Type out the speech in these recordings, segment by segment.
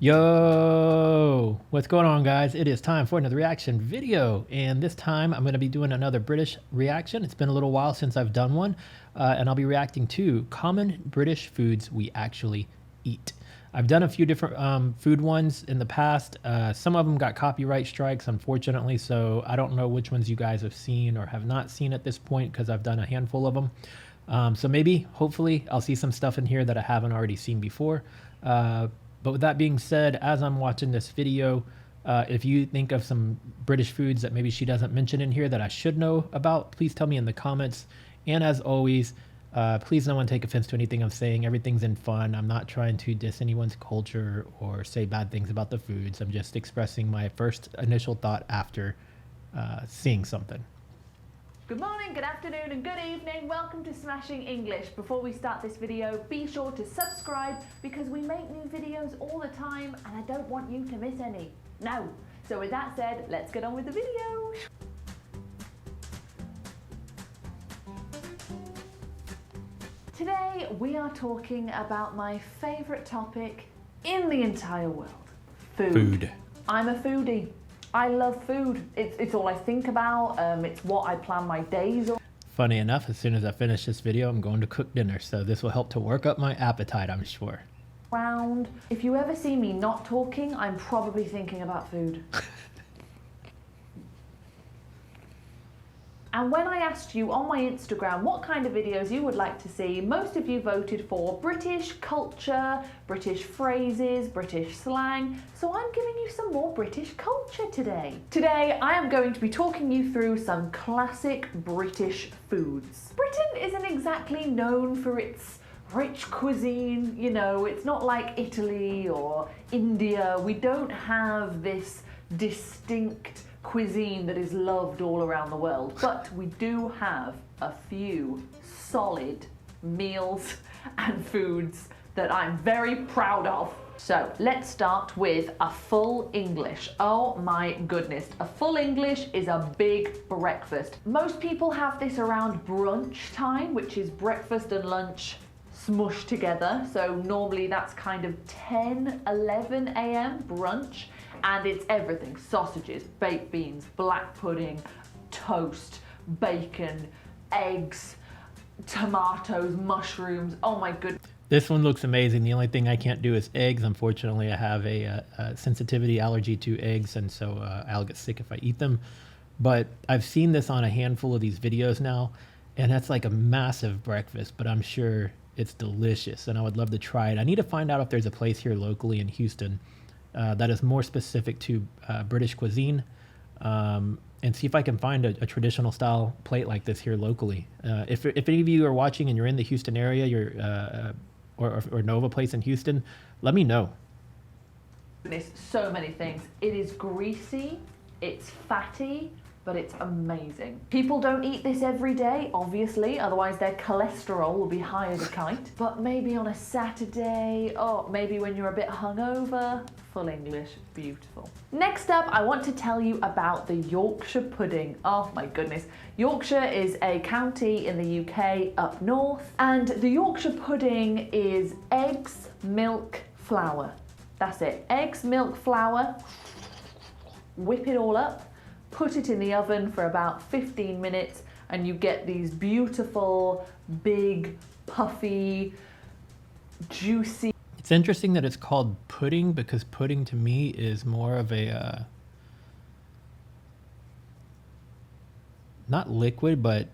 Yo, what's going on, guys? It is time for another reaction video, and this time I'm going to be doing another British reaction. It's been a little while since I've done one, and I'll be reacting to common British foods we actually eat. I've done a few different food ones in the past. Some of them got copyright strikes, unfortunately, so I don't know which ones you guys have seen or have not seen at this point because I've done a handful of them. So maybe, hopefully, I'll see some stuff in here that I haven't already seen before. But with that being said, as I'm watching this video, if you think of some British foods that maybe she doesn't mention in here that I should know about, please tell me in the comments. And as always, please no one take offense to anything I'm saying. Everything's in fun. I'm not trying to diss anyone's culture or say bad things about the foods. I'm just expressing my first initial thought after seeing something. Good morning, good afternoon and good evening. Welcome to Smashing English. Before we start this video, be sure to subscribe because we make new videos all the time and I don't want you to miss any. No. So with that said, let's get on with the video. Today we are talking about my favourite topic in the entire world. Food. I'm a foodie. I love food. It's all I think about. It's what I plan my days on. Funny enough, as soon as I finish this video, I'm going to cook dinner, so this will help to work up my appetite, I'm sure. If you ever see me not talking, I'm probably thinking about food. And when I asked you on my Instagram what kind of videos you would like to see, most of you voted for British culture, British phrases, British slang. So I'm giving you some more British culture today. Today, I am going to be talking you through some classic British foods. Britain isn't exactly known for its rich cuisine, you know, it's not like Italy or India. We don't have this distinct cuisine that is loved all around the world, but we do have a few solid meals and foods that I'm very proud of. So let's start with a full English. Oh my goodness, a full English is a big breakfast. Most people have this around brunch time, which is breakfast and lunch smushed together. So normally that's kind of 10, 11 a.m. brunch. And it's everything: sausages, baked beans, black pudding, toast, bacon, eggs, tomatoes, mushrooms. Oh my goodness. This one looks amazing. The only thing I can't do is eggs. Unfortunately, I have a sensitivity allergy to eggs, and so I'll get sick if I eat them. But I've seen this on a handful of these videos now, and that's like a massive breakfast, but I'm sure it's delicious, and I would love to try it. I need to find out if there's a place here locally in Houston that is more specific to British cuisine, and see if I can find a traditional style plate like this here locally. If any of you are watching and you're in the Houston area, or know of a place in Houston, let me know. There's so many things. It is greasy, it's fatty, but it's amazing. People don't eat this every day, obviously, otherwise their cholesterol will be high as a kite. But maybe on a Saturday, or maybe when you're a bit hungover, full English, beautiful. Next up, I want to tell you about the Yorkshire pudding. Oh my goodness. Yorkshire is a county in the UK up north, and the Yorkshire pudding is eggs, milk, flour. That's it. Eggs, milk, flour, whip it all up, put it in the oven for about 15 minutes and you get these beautiful, big, puffy, juicy. It's interesting that it's called pudding because pudding to me is more of a, not liquid, but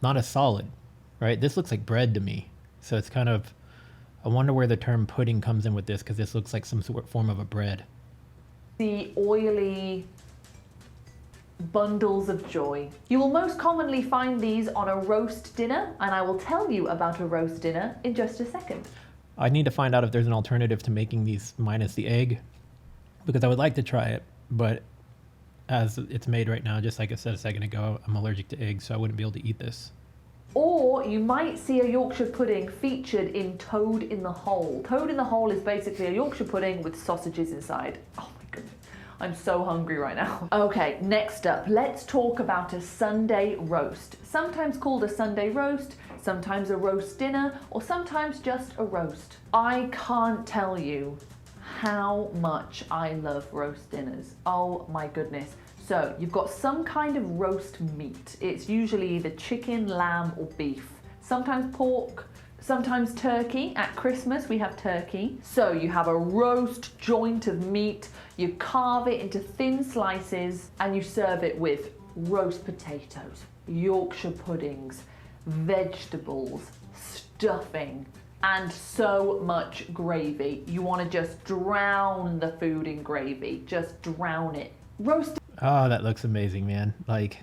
not a solid, right? This looks like bread to me. So it's kind of, I wonder where the term pudding comes in with this because this looks like some sort of form of a bread. The oily bundles of joy. You will most commonly find these on a roast dinner, and I will tell you about a roast dinner in just a second. I need to find out if there's an alternative to making these minus the egg, because I would like to try it, but as it's made right now, just like I said a second ago, I'm allergic to eggs, so I wouldn't be able to eat this. Or you might see a Yorkshire pudding featured in Toad in the Hole. Toad in the Hole is basically a Yorkshire pudding with sausages inside. Oh my goodness. I'm so hungry right now. Okay, next up, let's talk about a Sunday roast. Sometimes called a Sunday roast, sometimes a roast dinner, or sometimes just a roast. I can't tell you how much I love roast dinners. Oh my goodness. So you've got some kind of roast meat. It's usually either chicken, lamb, or beef. Sometimes pork, sometimes turkey. At Christmas we have turkey. So you have a roast joint of meat, you carve it into thin slices, and you serve it with roast potatoes, Yorkshire puddings, vegetables, stuffing, and so much gravy. You want to just drown the food in gravy, just drown it. Roast. Oh, that looks amazing, man. Like,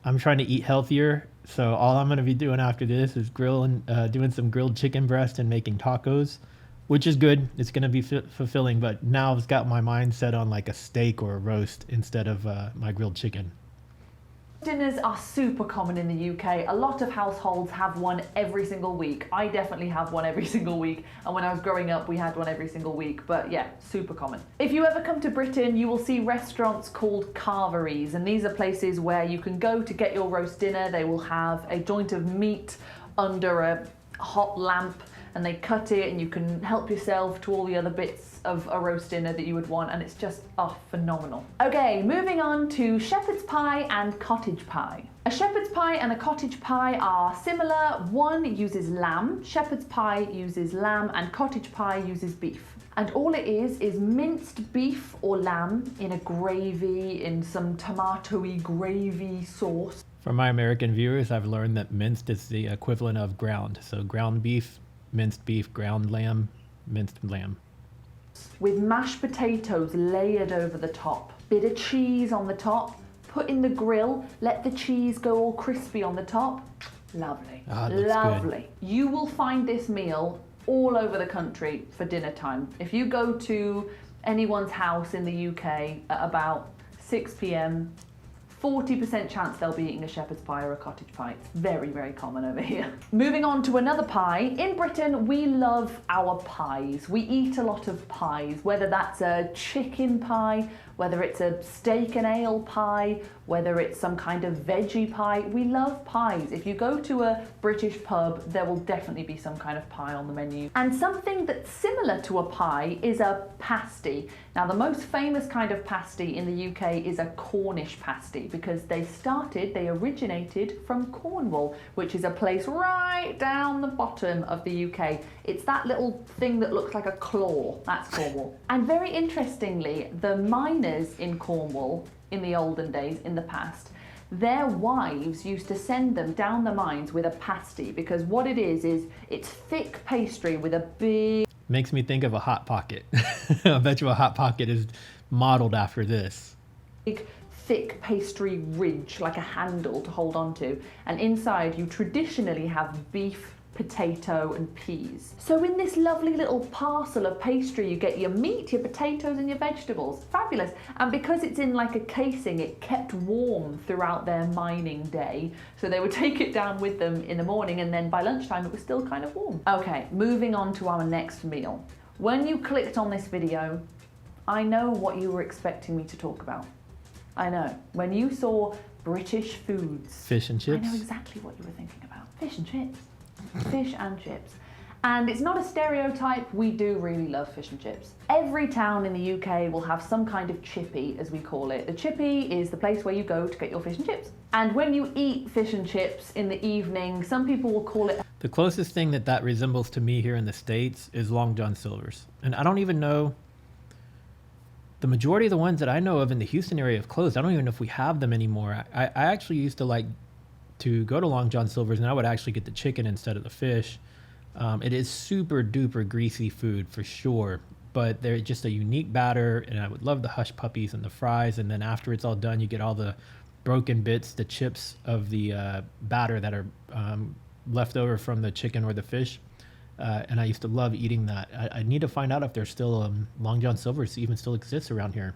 I'm trying to eat healthier, so all I'm going to be doing after this is doing some grilled chicken breast and making tacos, which is good. It's going to be fulfilling, but now I've got my mind set on like a steak or a roast instead of my grilled chicken. Dinners are super common in the UK. A lot of households have one every single week. I definitely have one every single week, and when I was growing up we had one every single week, but yeah, super common. If you ever come to Britain, you will see restaurants called carveries, and these are places where you can go to get your roast dinner. They will have a joint of meat under a hot lamp, and they cut it, and you can help yourself to all the other bits of a roast dinner that you would want, and it's just, oh, phenomenal. Okay, moving on to shepherd's pie and cottage pie. A shepherd's pie and a cottage pie are similar. One uses lamb, shepherd's pie uses lamb, and cottage pie uses beef. And all it is minced beef or lamb in a gravy, in some tomatoey gravy sauce. For my American viewers, I've learned that minced is the equivalent of ground. So ground beef, minced beef, ground lamb, minced lamb. With mashed potatoes layered over the top, bit of cheese on the top, put in the grill, let the cheese go all crispy on the top. Lovely, lovely. Good. You will find this meal all over the country for dinner time. If you go to anyone's house in the UK at about 6 p.m, 40% chance they'll be eating a shepherd's pie or a cottage pie. It's very, very common over here. Moving on to another pie. In Britain, we love our pies. We eat a lot of pies, whether that's a chicken pie, whether it's a steak and ale pie, whether it's some kind of veggie pie. We love pies. If you go to a British pub, there will definitely be some kind of pie on the menu. And something that's similar to a pie is a pasty. Now, the most famous kind of pasty in the UK is a Cornish pasty, because they originated from Cornwall, which is a place right down the bottom of the UK. It's that little thing that looks like a claw. That's Cornwall. And very interestingly, the miners in Cornwall, in the olden days, in the past, their wives used to send them down the mines with a pasty, because what it is it's thick pastry with a big... Makes me think of a Hot Pocket. I bet you a Hot Pocket is modeled after this. Big, thick pastry ridge, like a handle to hold on to, and inside you traditionally have beef, potato and peas. So in this lovely little parcel of pastry you get your meat, your potatoes and your vegetables. Fabulous. And because it's in like a casing, it kept warm throughout their mining day, so they would take it down with them in the morning, and then by lunchtime it was still kind of warm. Okay, moving on to our next meal. When you clicked on this video, I know what you were expecting me to talk about. I know. When you saw British foods, fish and chips, I know exactly what you were thinking about. Fish and chips. Fish and chips. And it's not a stereotype, we do really love fish and chips. Every town in the UK will have some kind of chippy, as we call it. The chippy is the place where you go to get your fish and chips. And when you eat fish and chips in the evening, some people will call it... The closest thing that resembles to me here in the States is Long John Silver's. And I don't even know... The majority of the ones that I know of in the Houston area have closed. I don't even know if we have them anymore. I actually used to like to go to Long John Silver's, and I would actually get the chicken instead of the fish. It is super duper greasy food for sure, but they're just a unique batter, and I would love the hush puppies and the fries, and then after it's all done, you get all the broken bits, the chips of the batter that are left over from the chicken or the fish. And I used to love eating that. I need to find out if there's still Long John Silver's even still exists around here.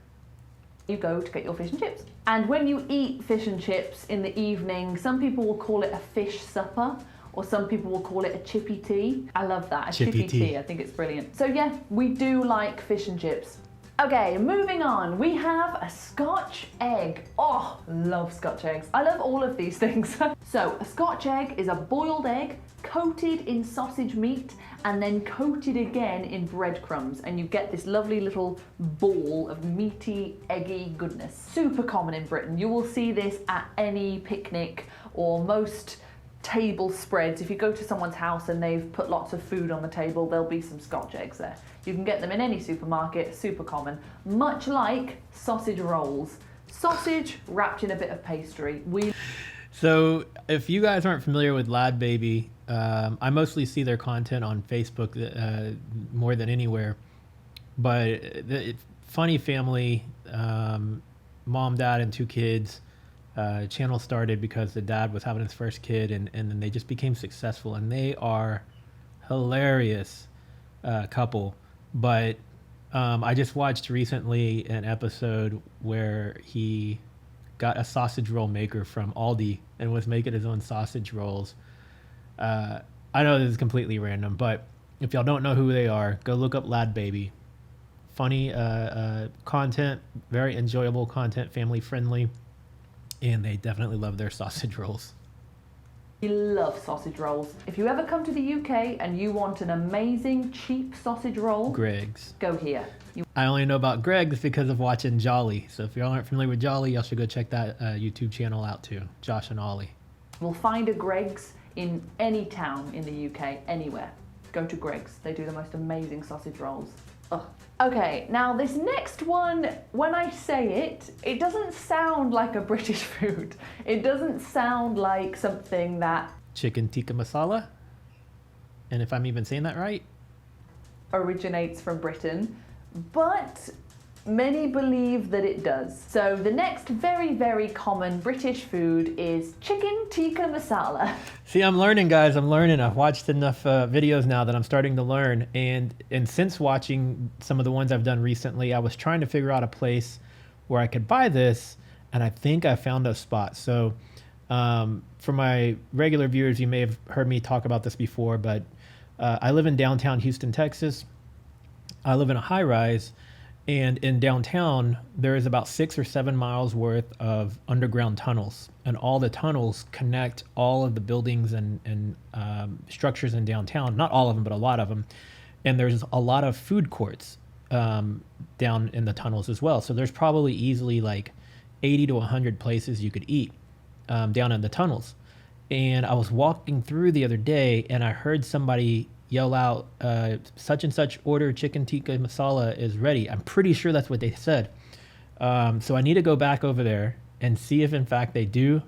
You go to get your fish and chips. And when you eat fish and chips in the evening, some people will call it a fish supper, or some people will call it a chippy tea. I love that, a chippy tea. I think it's brilliant. So yeah, we do like fish and chips. Okay, moving on. We have a Scotch egg. Oh, love Scotch eggs. I love all of these things. So, a Scotch egg is a boiled egg coated in sausage meat and then coated again in breadcrumbs, and you get this lovely little ball of meaty, eggy goodness. Super common in Britain. You will see this at any picnic or most table spreads. If you go to someone's house and they've put lots of food on the table, there'll be some Scotch eggs there. You can get them in any supermarket, super common. Much like sausage rolls. Sausage wrapped in a bit of pastry. So if you guys aren't familiar with Lad Baby, I mostly see their content on Facebook more than anywhere. But funny family, mom, dad, and 2 kids. Channel started because the dad was having his first kid, and then they just became successful, and they are hilarious couple. But I just watched recently an episode where he got a sausage roll maker from Aldi and was making his own sausage rolls. I know this is completely random, but if y'all don't know who they are, go look up Lad Baby. Funny content, very enjoyable content, family friendly. And they definitely love their sausage rolls. We love sausage rolls. If you ever come to the UK and you want an amazing cheap sausage roll, Greg's. go here. I only know about Greg's because of watching Jolly. So if y'all aren't familiar with Jolly, y'all should go check that YouTube channel out too. Josh and Ollie. We'll find a Greg's in any town in the UK, anywhere. Go to Greg's. They do the most amazing sausage rolls. Ugh. Okay, now this next one, when I say it, it doesn't sound like a British food. It doesn't sound like something that Chicken tikka masala. And if I'm even saying that right, originates from Britain, but many believe that it does. So the next very, very common British food is chicken tikka masala. See, I'm learning, guys. I'm learning. I've watched enough videos now that I'm starting to learn. And since watching some of the ones I've done recently, I was trying to figure out a place where I could buy this, and I think I found a spot. So for my regular viewers, you may have heard me talk about this before, but I live in downtown Houston, Texas. I live in a high-rise. And in downtown, there is about 6 or 7 miles worth of underground tunnels, and all the tunnels connect all of the buildings and structures in downtown. Not all of them, but a lot of them. And there's a lot of food courts down in the tunnels as well. So there's probably easily like 80 to 100 places you could eat down in the tunnels. And I was walking through the other day, and I heard somebody yell out, such and such order chicken tikka masala is ready. I'm pretty sure that's what they said. So I need to go back over there and see if in fact they do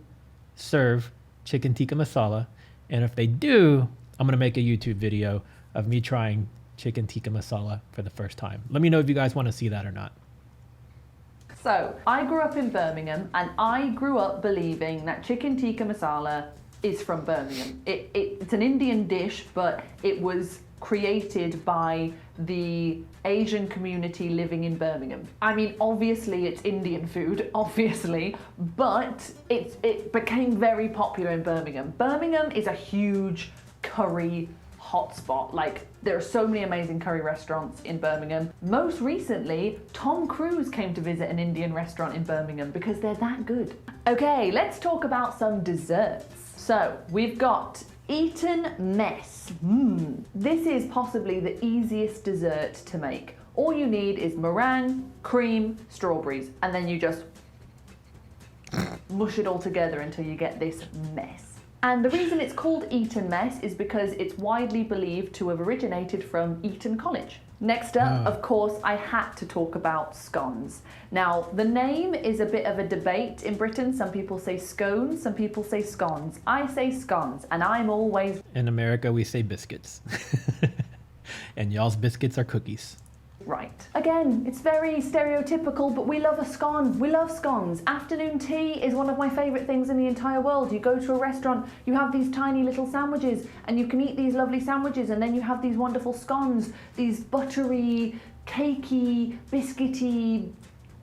serve chicken tikka masala. And if they do, I'm going to make a YouTube video of me trying chicken tikka masala for the first time. Let me know if you guys want to see that or not. So I grew up in Birmingham, and I grew up believing that chicken tikka masala is from Birmingham. It's an Indian dish, but it was created by the Asian community living in Birmingham. I mean, obviously it's Indian food, obviously, but it became very popular in Birmingham. Birmingham is a huge curry hotspot. Like, there are so many amazing curry restaurants in Birmingham. Most recently, Tom Cruise came to visit an Indian restaurant in Birmingham because they're that good. Okay, let's talk about some desserts. So we've got Eton mess. This is possibly the easiest dessert to make. All you need is meringue, cream, strawberries, and then you just mush it all together until you get this mess. And the reason it's called Eton mess is because it's widely believed to have originated from Eton College. Next up, of course, I had to talk about scones. Now, the name is a bit of a debate in Britain. Some people say scones, some people say scones. I say scones, and I'm always... In America, we say biscuits. And y'all's biscuits are cookies. Right. Again, it's very stereotypical, but we love a scone. We love scones. Afternoon tea is one of my favourite things in the entire world. You go to a restaurant, you have these tiny little sandwiches, and you can eat these lovely sandwiches, and then you have these wonderful scones, these buttery, cakey, biscuity,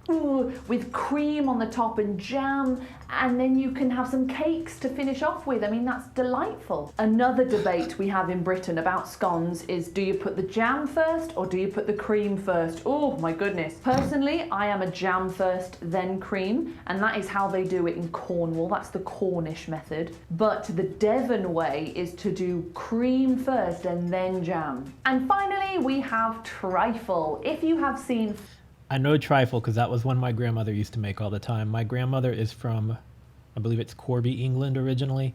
with cream on the top and jam, and then you can have some cakes to finish off with. I mean, that's delightful. Another debate we have in Britain about scones is, do you put the jam first or do you put the cream first? Oh my goodness. Personally, I am a jam first, then cream, and that is how they do it in Cornwall. That's the Cornish method. But the Devon way is to do cream first and then jam. And finally, we have trifle. If you have seen... I know trifle because that was one my grandmother used to make all the time. My grandmother is from, I believe it's Corby, England originally.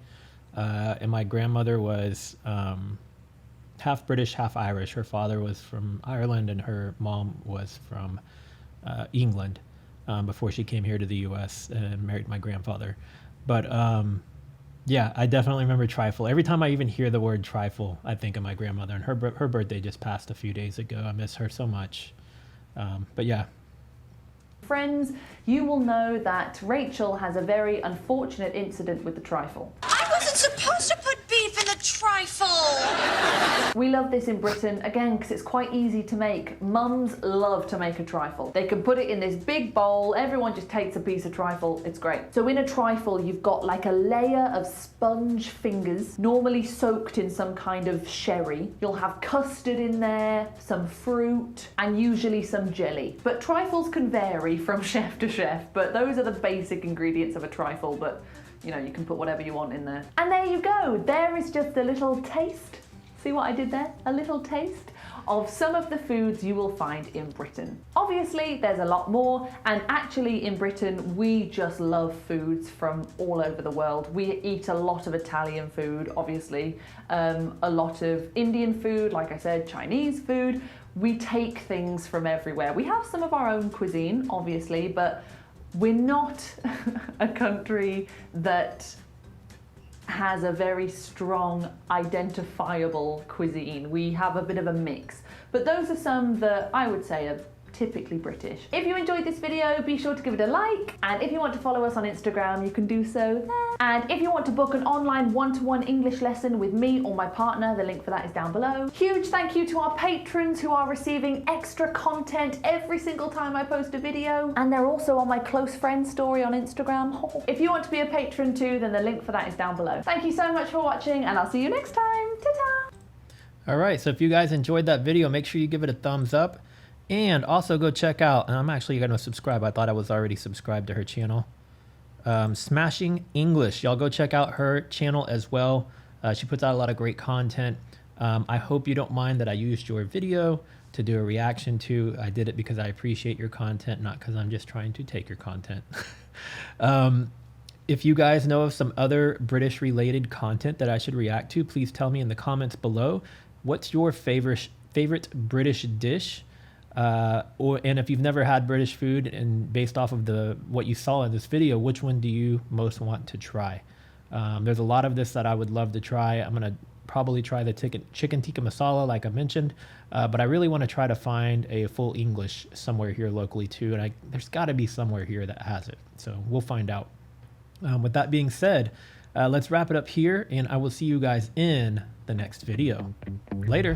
And my grandmother was half British, half Irish. Her father was from Ireland and her mom was from England before she came here to the US and married my grandfather. But yeah, I definitely remember trifle. Every time I even hear the word trifle, I think of my grandmother, and her birthday just passed a few days ago. I miss her so much. But yeah. Friends, you will know that Rachel has a very unfortunate incident with the trifle. I wasn't supposed to put beef in the trifle! We love this in Britain, again, because it's quite easy to make. Mums love to make a trifle. They can put it in this big bowl, everyone just takes a piece of trifle, it's great. So in a trifle, you've got like a layer of sponge fingers, normally soaked in some kind of sherry. You'll have custard in there, some fruit, and usually some jelly. But trifles can vary from chef to chef, but those are the basic ingredients of a trifle, but you know, you can put whatever you want in there. And there you go, there is just a little taste. See what I did there? A little taste of some of the foods you will find in Britain. Obviously, there's a lot more, and actually in Britain, we just love foods from all over the world. We eat a lot of Italian food, obviously, a lot of Indian food, like I said, Chinese food. We take things from everywhere. We have some of our own cuisine, obviously, but we're not a country that has a very strong, identifiable cuisine. We have a bit of a mix. But those are some that I would say are typically British. If you enjoyed this video, be sure to give it a like. And if you want to follow us on Instagram, you can do so there. And if you want to book an online one-to-one English lesson with me or my partner, the link for that is down below. Huge thank you to our patrons who are receiving extra content every single time I post a video. And they're also on my close friend story on Instagram. If you want to be a patron too, then the link for that is down below. Thank you so much for watching, and I'll see you next time. Ta-ta! All right, so if you guys enjoyed that video, make sure you give it a thumbs up. And also go check out, and I'm actually going to subscribe. I thought I was already subscribed to her channel. Smashing English. Y'all go check out her channel as well. She puts out a lot of great content. I hope you don't mind that I used your video to do a reaction to. I did it because I appreciate your content, not because I'm just trying to take your content. If you guys know of some other British related content that I should react to, please tell me in the comments below. What's your favorite British dish? And if you've never had British food, and based off of what you saw in this video, which one do you most want to try? There's a lot of this that I would love to try. I'm going to probably try the chicken tikka masala like I mentioned, but I really want to try to find a full English somewhere here locally too, and there's got to be somewhere here that has it, so we'll find out. With that being said, let's wrap it up here, and I will see you guys in the next video. Later.